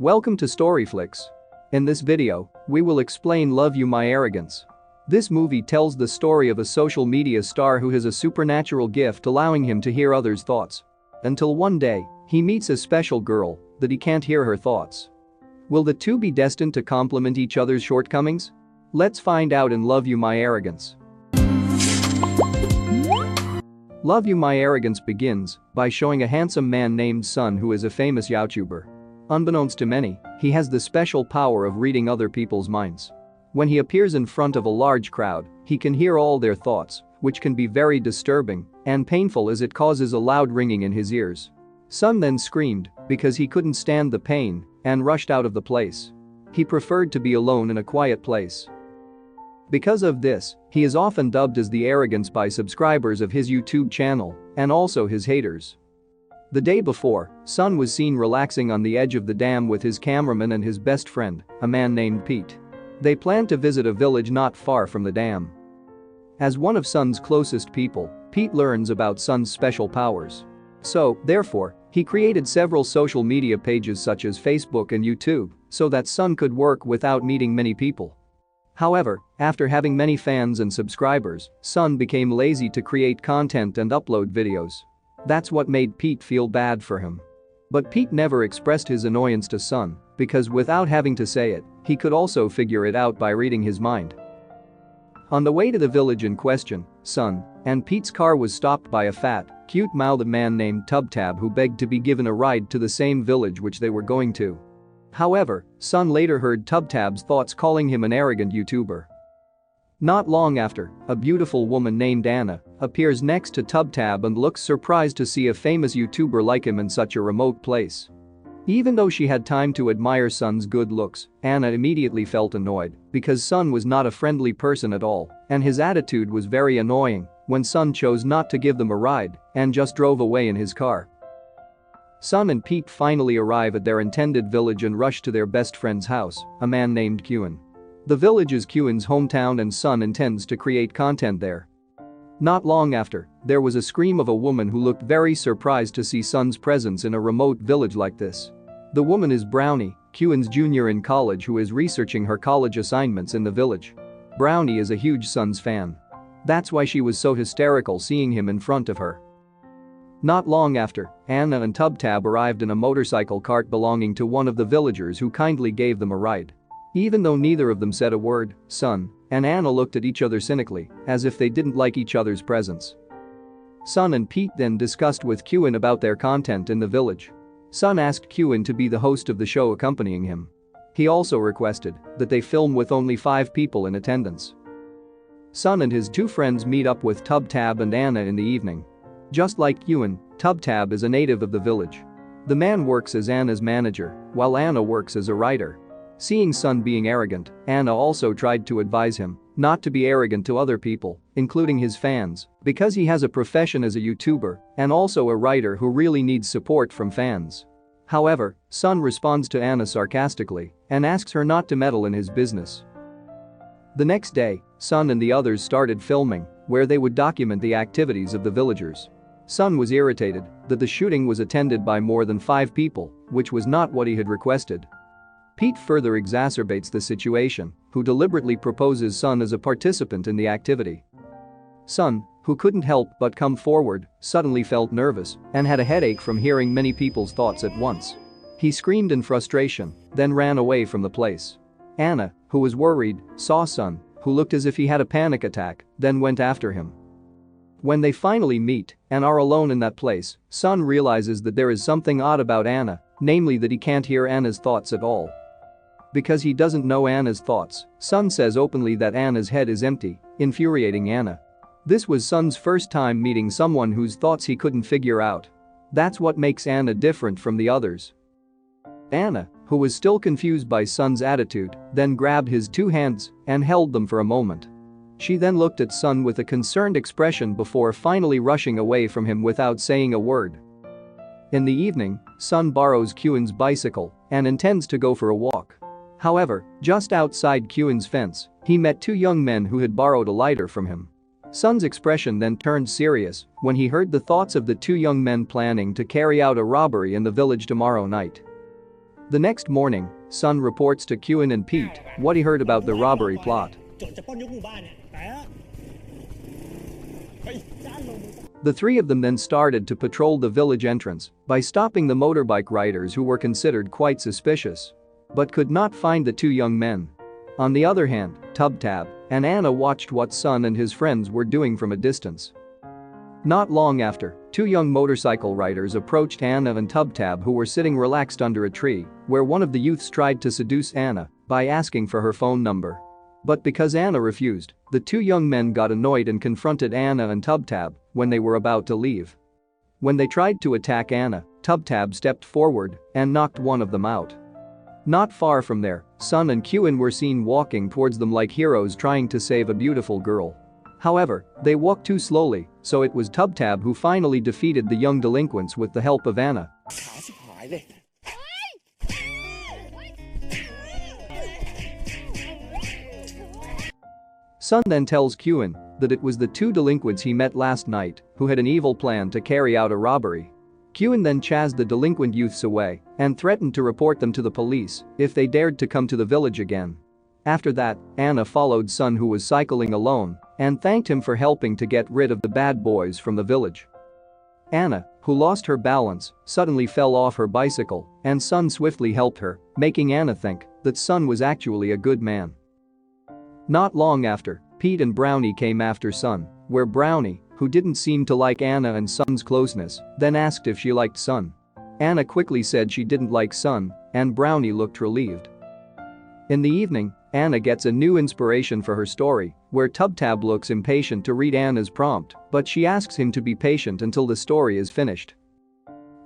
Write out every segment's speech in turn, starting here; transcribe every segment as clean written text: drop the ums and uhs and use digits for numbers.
Welcome to Storyflix. In this video, we will explain Love You My Arrogance. This movie tells the story of a social media star who has a supernatural gift allowing him to hear others' thoughts. Until one day, he meets a special girl that he can't hear her thoughts. Will the two be destined to complement each other's shortcomings? Let's find out in Love You My Arrogance. Love You My Arrogance begins by showing a handsome man named Sun who is a famous YouTuber. Unbeknownst to many, he has the special power of reading other people's minds. When he appears in front of a large crowd, he can hear all their thoughts, which can be very disturbing and painful as it causes a loud ringing in his ears. Sun then screamed because he couldn't stand the pain and rushed out of the place. He preferred to be alone in a quiet place. Because of this, he is often dubbed as the Arrogance by subscribers of his YouTube channel and also his haters. The day before, Sun was seen relaxing on the edge of the dam with his cameraman and his best friend, a man named Pete. They planned to visit a village not far from the dam. As one of Sun's closest people, Pete learns about Sun's special powers. So, therefore, he created several social media pages such as Facebook and YouTube so that Sun could work without meeting many people. However, after having many fans and subscribers, Sun became lazy to create content and upload videos. That's what made Pete feel bad for him. But Pete never expressed his annoyance to Sun because without having to say it, he could also figure it out by reading his mind. On the way to the village in question, Sun and Pete's car was stopped by a fat, cute-mouthed man named Tubtab who begged to be given a ride to the same village which they were going to. However, Sun later heard Tubtab's thoughts calling him an arrogant YouTuber. Not long after, a beautiful woman named Anna appears next to Tubtab and looks surprised to see a famous YouTuber like him in such a remote place. Even though she had time to admire Sun's good looks, Anna immediately felt annoyed because Sun was not a friendly person at all and his attitude was very annoying when Sun chose not to give them a ride and just drove away in his car. Sun and Pete finally arrive at their intended village and rush to their best friend's house, a man named Kewin. The village is Kewin's hometown and Sun intends to create content there. Not long after, there was a scream of a woman who looked very surprised to see Sun's presence in a remote village like this. The woman is Brownie, Kewin's junior in college who is researching her college assignments in the village. Brownie is a huge Sun's fan. That's why she was so hysterical seeing him in front of her. Not long after, Anna and Tubtab arrived in a motorcycle cart belonging to one of the villagers who kindly gave them a ride. Even though neither of them said a word, Sun and Anna looked at each other cynically, as if they didn't like each other's presence. Sun and Pete then discussed with Kewin about their content in the village. Sun asked Kewin to be the host of the show accompanying him. He also requested that they film with only 5 people in attendance. Sun and his 2 friends meet up with Tubtab and Anna in the evening. Just like Kewin, Tubtab is a native of the village. The man works as Anna's manager, while Anna works as a writer. Seeing Sun being arrogant, Anna also tried to advise him not to be arrogant to other people, including his fans, because he has a profession as a YouTuber and also a writer who really needs support from fans. However, Sun responds to Anna sarcastically and asks her not to meddle in his business. The next day, Sun and the others started filming, where they would document the activities of the villagers. Sun was irritated that the shooting was attended by more than 5 people, which was not what he had requested. Pete further exacerbates the situation, who deliberately proposes Sun as a participant in the activity. Sun, who couldn't help but come forward, suddenly felt nervous and had a headache from hearing many people's thoughts at once. He screamed in frustration, then ran away from the place. Anna, who was worried, saw Sun, who looked as if he had a panic attack, then went after him. When they finally meet and are alone in that place, Sun realizes that there is something odd about Anna, namely that he can't hear Anna's thoughts at all. Because he doesn't know Anna's thoughts, Sun says openly that Anna's head is empty, infuriating Anna. This was Sun's first time meeting someone whose thoughts he couldn't figure out. That's what makes Anna different from the others. Anna, who was still confused by Sun's attitude, then grabbed his 2 hands and held them for a moment. She then looked at Sun with a concerned expression before finally rushing away from him without saying a word. In the evening, Sun borrows Kewin's bicycle and intends to go for a walk. However, just outside Kewin's fence, he met 2 young men who had borrowed a lighter from him. Sun's expression then turned serious when he heard the thoughts of the 2 young men planning to carry out a robbery in the village tomorrow night. The next morning, Sun reports to Kewin and Pete what he heard about the robbery plot. The three of them then started to patrol the village entrance by stopping the motorbike riders who were considered quite suspicious, but could not find the two young men. On the other hand, Tubtab and Anna watched what Sun and his friends were doing from a distance. Not long after, two young motorcycle riders approached Anna and Tubtab, who were sitting relaxed under a tree, where one of the youths tried to seduce Anna by asking for her phone number. But because Anna refused, the two young men got annoyed and confronted Anna and Tubtab when they were about to leave. When they tried to attack Anna, Tubtab stepped forward and knocked one of them out. Not far from there, Sun and Kewin were seen walking towards them like heroes trying to save a beautiful girl. However, they walked too slowly, so it was Tubtab who finally defeated the young delinquents with the help of Anna. Sun then tells Kewin that it was the two delinquents he met last night who had an evil plan to carry out a robbery. Kewin then chased the delinquent youths away and threatened to report them to the police if they dared to come to the village again. After that, Anna followed Sun, who was cycling alone, and thanked him for helping to get rid of the bad boys from the village. Anna, who lost her balance, suddenly fell off her bicycle, and Sun swiftly helped her, making Anna think that Sun was actually a good man. Not long after, Pete and Brownie came after Sun, where Brownie, who didn't seem to like Anna and Sun's closeness, then asked if she liked Sun. Anna quickly said she didn't like Sun, and Brownie looked relieved. In the evening, Anna gets a new inspiration for her story, where Tubtab looks impatient to read Anna's prompt, but she asks him to be patient until the story is finished.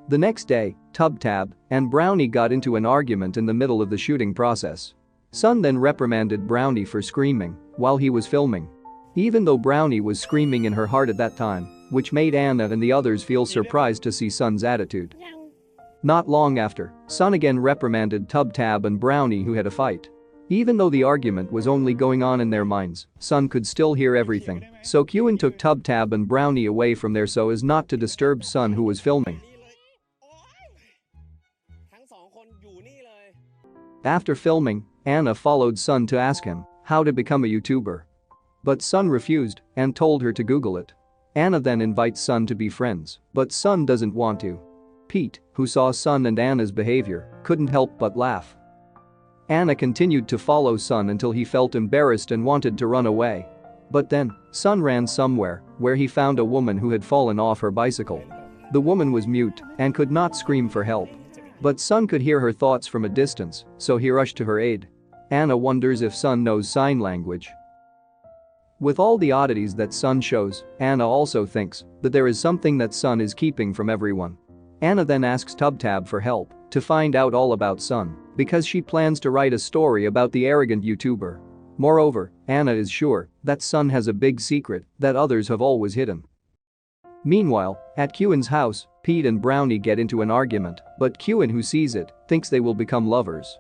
The next day, Tubtab and Brownie got into an argument in the middle of the shooting process. Sun then reprimanded Brownie for screaming while he was filming. Even though Brownie was screaming in her heart at that time, which made Anna and the others feel surprised to see Sun's attitude. Not long after, Sun again reprimanded Tubtab and Brownie, who had a fight. Even though the argument was only going on in their minds, Sun could still hear everything, so Kewin took Tubtab and Brownie away from there so as not to disturb Sun, who was filming. After filming, Anna followed Sun to ask him how to become a YouTuber. But Sun refused and told her to Google it. Anna then invites Sun to be friends, but Sun doesn't want to. Pete, who saw Sun and Anna's behavior, couldn't help but laugh. Anna continued to follow Sun until he felt embarrassed and wanted to run away. But then, Sun ran somewhere where he found a woman who had fallen off her bicycle. The woman was mute and could not scream for help. But Sun could hear her thoughts from a distance, so he rushed to her aid. Anna wonders if Sun knows sign language. With all the oddities that Sun shows, Anna also thinks that there is something that Sun is keeping from everyone. Anna then asks Tubtab for help to find out all about Sun because she plans to write a story about the arrogant YouTuber. Moreover, Anna is sure that Sun has a big secret that others have always hidden. Meanwhile, at Kewin's house, Pete and Brownie get into an argument, but Kewin, who sees it, thinks they will become lovers.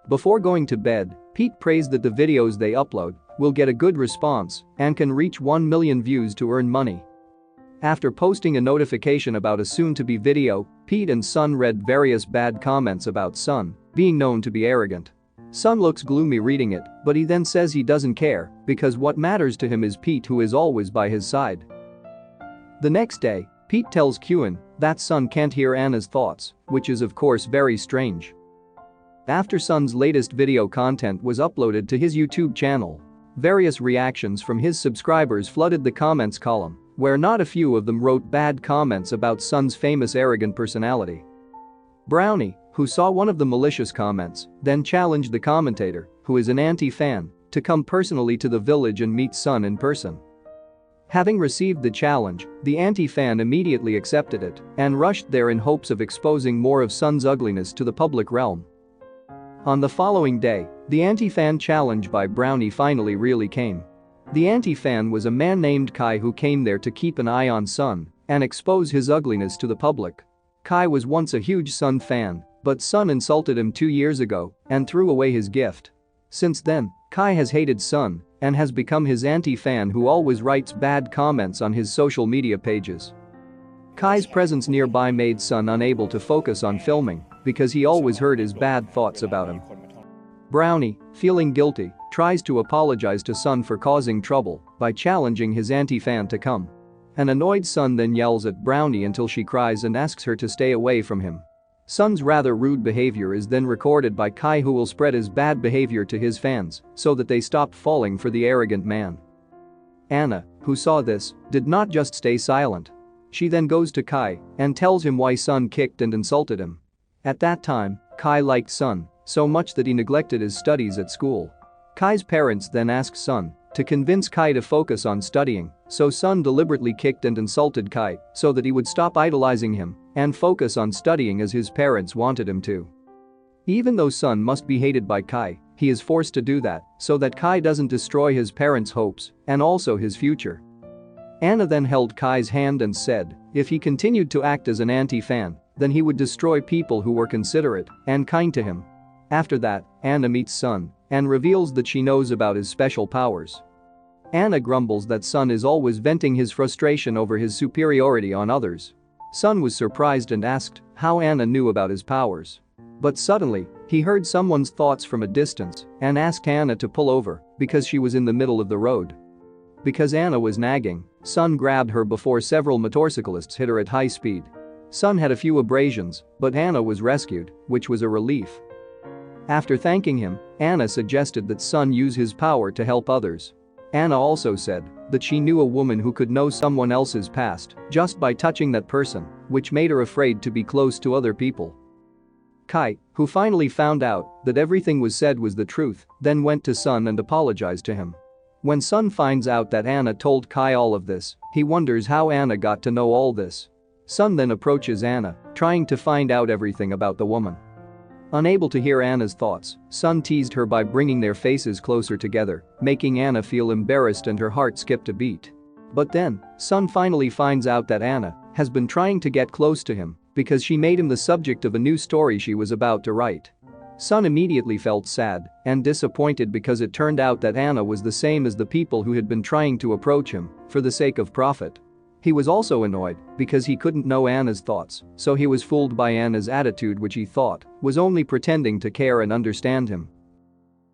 Before going to bed, Pete prays that the videos they upload will get a good response and can reach 1 million views to earn money. After posting a notification about a soon-to-be video, Pete and Sun read various bad comments about Sun being known to be arrogant. Sun looks gloomy reading it, but he then says he doesn't care because what matters to him is Pete, who is always by his side. The next day, Pete tells Kewin that Sun can't hear Anna's thoughts, which is of course very strange. After Sun's latest video content was uploaded to his YouTube channel, various reactions from his subscribers flooded the comments column, where not a few of them wrote bad comments about Sun's famous arrogant personality. Brownie, who saw one of the malicious comments, then challenged the commentator, who is an anti-fan, to come personally to the village and meet Sun in person. Having received the challenge, the anti-fan immediately accepted it and rushed there in hopes of exposing more of Sun's ugliness to the public realm. On the following day, the anti-fan challenge by Brownie finally really came. The anti-fan was a man named Kai who came there to keep an eye on Sun and expose his ugliness to the public. Kai was once a huge Sun fan, but Sun insulted him 2 years ago and threw away his gift. Since then, Kai has hated Sun and has become his anti-fan who always writes bad comments on his social media pages. Kai's presence nearby made Sun unable to focus on filming because he always heard his bad thoughts about him. Brownie, feeling guilty, tries to apologize to Sun for causing trouble by challenging his anti-fan to come. An annoyed Sun then yells at Brownie until she cries and asks her to stay away from him. Sun's rather rude behavior is then recorded by Kai, who will spread his bad behavior to his fans so that they stop falling for the arrogant man. Anna, who saw this, did not just stay silent. She then goes to Kai and tells him why Sun kicked and insulted him. At that time, Kai liked Sun so much that he neglected his studies at school. Kai's parents then asked Sun to convince Kai to focus on studying, so Sun deliberately kicked and insulted Kai so that he would stop idolizing him and focus on studying as his parents wanted him to. Even though Sun must be hated by Kai, he is forced to do that so that Kai doesn't destroy his parents' hopes and also his future. Anna then held Kai's hand and said if he continued to act as an anti-fan, then he would destroy people who were considerate and kind to him. After that, Anna meets Sun and reveals that she knows about his special powers. Anna grumbles that Sun is always venting his frustration over his superiority on others. Sun was surprised and asked how Anna knew about his powers. But suddenly, he heard someone's thoughts from a distance and asked Anna to pull over because she was in the middle of the road. Because Anna was nagging, Sun grabbed her before several motorcyclists hit her at high speed. Sun had a few abrasions, but Anna was rescued, which was a relief. After thanking him, Anna suggested that Sun use his power to help others. Anna also said that she knew a woman who could know someone else's past just by touching that person, which made her afraid to be close to other people. Kai, who finally found out that everything was said was the truth, then went to Sun and apologized to him. When Sun finds out that Anna told Kai all of this, he wonders how Anna got to know all this. Sun then approaches Anna, trying to find out everything about the woman. Unable to hear Anna's thoughts, Sun teased her by bringing their faces closer together, making Anna feel embarrassed and her heart skipped a beat. But then, Sun finally finds out that Anna has been trying to get close to him because she made him the subject of a new story she was about to write. Sun immediately felt sad and disappointed because it turned out that Anna was the same as the people who had been trying to approach him for the sake of profit. He was also annoyed because he couldn't know Anna's thoughts, so he was fooled by Anna's attitude, which he thought was only pretending to care and understand him.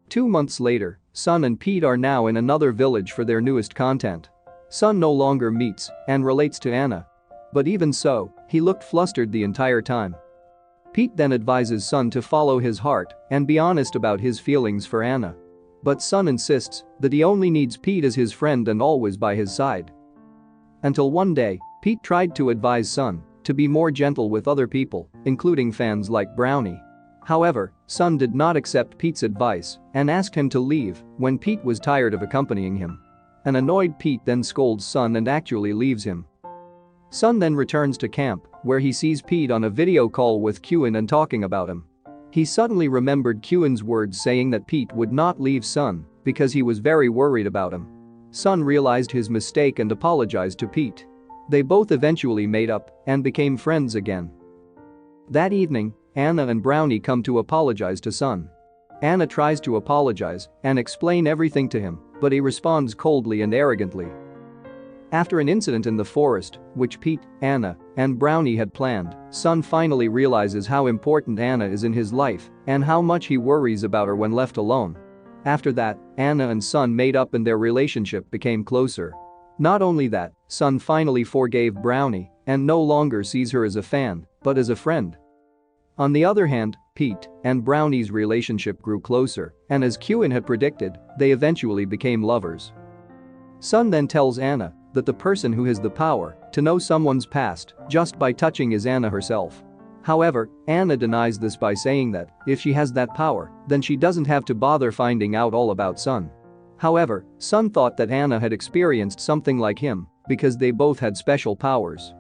2 months later, Sun and Pete are now in another village for their newest content. Sun no longer meets and relates to Anna. But even so, he looked flustered the entire time. Pete then advises Sun to follow his heart and be honest about his feelings for Anna. But Sun insists that he only needs Pete as his friend and always by his side. Until one day, Pete tried to advise Sun to be more gentle with other people, including fans like Brownie. However, Sun did not accept Pete's advice and asked him to leave when Pete was tired of accompanying him. An annoyed Pete then scolds Sun and actually leaves him. Sun then returns to camp, where he sees Pete on a video call with Kewin and talking about him. He suddenly remembered Kewin's words saying that Pete would not leave Sun because he was very worried about him. Sun realized his mistake and apologized to Pete. They both eventually made up and became friends again. That evening, Anna and Brownie come to apologize to Sun. Anna tries to apologize and explain everything to him, but he responds coldly and arrogantly. After an incident in the forest, which Pete, Anna, and Brownie had planned, Sun finally realizes how important Anna is in his life and how much he worries about her when left alone. After that, Anna and Sun made up and their relationship became closer. Not only that, Sun finally forgave Brownie and no longer sees her as a fan, but as a friend. On the other hand, Pete and Brownie's relationship grew closer, and as Kewin had predicted, they eventually became lovers. Sun then tells Anna that the person who has the power to know someone's past just by touching is Anna herself. However, Anna denies this by saying that if she has that power, then she doesn't have to bother finding out all about Sun. However, Sun thought that Anna had experienced something like him because they both had special powers.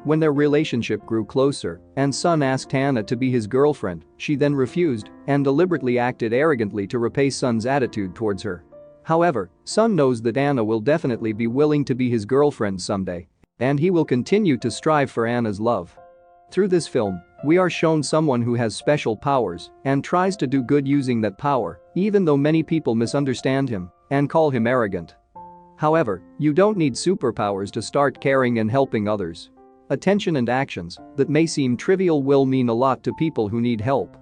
When their relationship grew closer and Sun asked Anna to be his girlfriend, she then refused and deliberately acted arrogantly to repay Sun's attitude towards her. However, Sun knows that Anna will definitely be willing to be his girlfriend someday, and he will continue to strive for Anna's love. Through this film, we are shown someone who has special powers and tries to do good using that power, even though many people misunderstand him and call him arrogant. However, you don't need superpowers to start caring and helping others. Attention and actions that may seem trivial will mean a lot to people who need help.